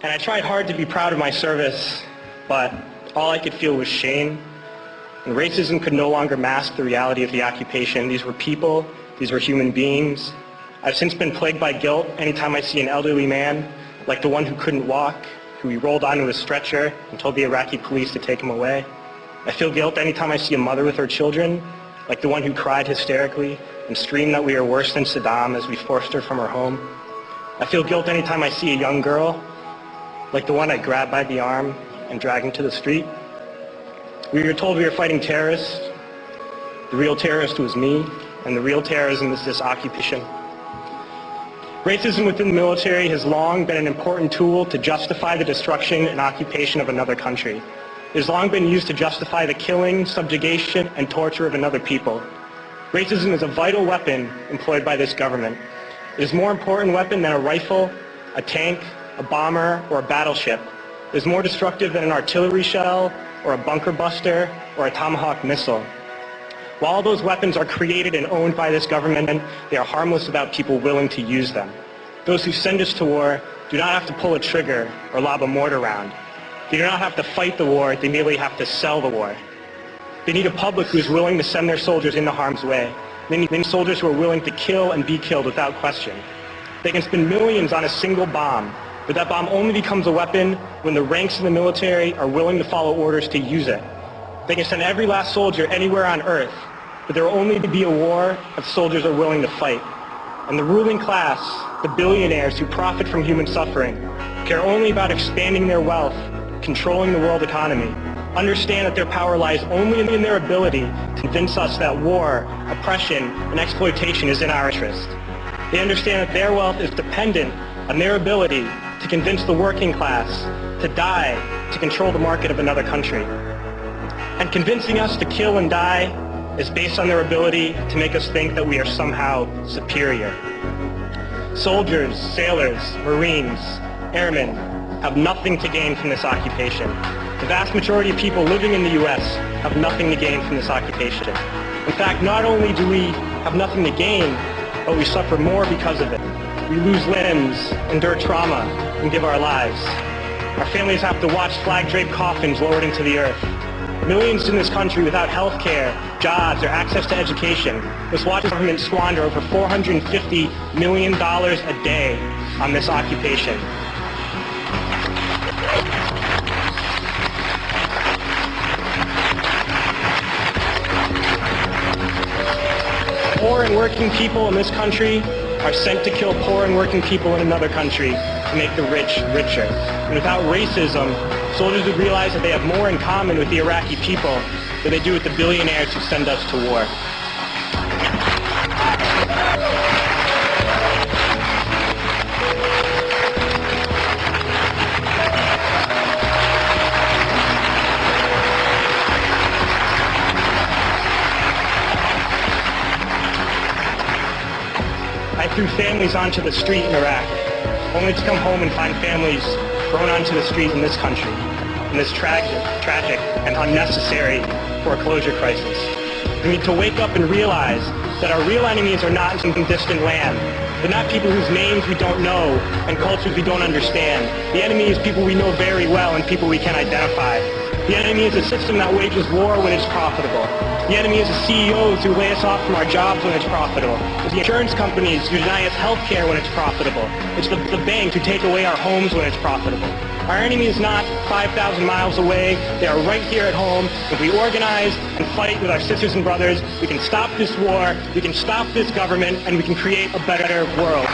And I tried hard to be proud of my service, but all I could feel was shame. And racism could no longer mask the reality of the occupation. These were people, these were human beings. I've since been plagued by guilt anytime I see an elderly man, like the one who couldn't walk, who we rolled onto a stretcher and told the Iraqi police to take him away. I feel guilt anytime I see a mother with her children, like the one who cried hysterically and screamed that we are worse than Saddam as we forced her from her home. I feel guilt anytime I see a young girl, like the one I grabbed by the arm and dragged into the street. We were told we were fighting terrorists. The real terrorist was me, and the real terrorism is this occupation. Racism within the military has long been an important tool to justify the destruction and occupation of another country. It has long been used to justify the killing, subjugation, and torture of another people. Racism is a vital weapon employed by this government. It is a more important weapon than a rifle, a tank, a bomber, or a battleship. It is more destructive than an artillery shell, or a bunker buster, or a Tomahawk missile. While all those weapons are created and owned by this government, they are harmless without people willing to use them. Those who send us to war do not have to pull a trigger or lob a mortar round. They do not have to fight the war, they merely have to sell the war. They need a public who is willing to send their soldiers into harm's way. They need soldiers who are willing to kill and be killed without question. They can spend millions on a single bomb, but that bomb only becomes a weapon when the ranks of the military are willing to follow orders to use it. They can send every last soldier anywhere on earth, but there will only be a war if soldiers are willing to fight. And the ruling class, the billionaires who profit from human suffering, care only about expanding their wealth, controlling the world economy, understand that their power lies only in their ability to convince us that war, oppression, and exploitation is in our interest. They understand that their wealth is dependent on their ability to convince the working class to die to control the market of another country. And convincing us to kill and die is based on their ability to make us think that we are somehow superior. Soldiers, sailors, Marines, airmen have nothing to gain from this occupation. The vast majority of people living in the U.S. have nothing to gain from this occupation. In fact, not only do we have nothing to gain, but we suffer more because of it. We lose limbs, endure trauma, and give our lives. Our families have to watch flag-draped coffins lowered into the earth. Millions in this country without health care, jobs, or access to education must watch the government squander over $450 million a day on this occupation. Poor and working people in this country are sent to kill poor and working people in another country to make the rich richer. And without racism, soldiers would realize that they have more in common with the Iraqi people than they do with the billionaires who send us to war. I threw families onto the street in Iraq, only to come home and find families thrown onto the street in this country, in this tragic and unnecessary foreclosure crisis. We need to wake up and realize that our real enemies are not in some distant land. They're not people whose names we don't know and cultures we don't understand. The enemy is people we know very well and people we can identify. The enemy is a system that wages war when it's profitable. The enemy is the CEOs who lay us off from our jobs when it's profitable. It's the insurance companies who deny us health care when it's profitable. It's the banks who take away our homes when it's profitable. Our enemy is not 5,000 miles away. They are right here at home. If we organize and fight with our sisters and brothers, we can stop this war, we can stop this government, and we can create a better world.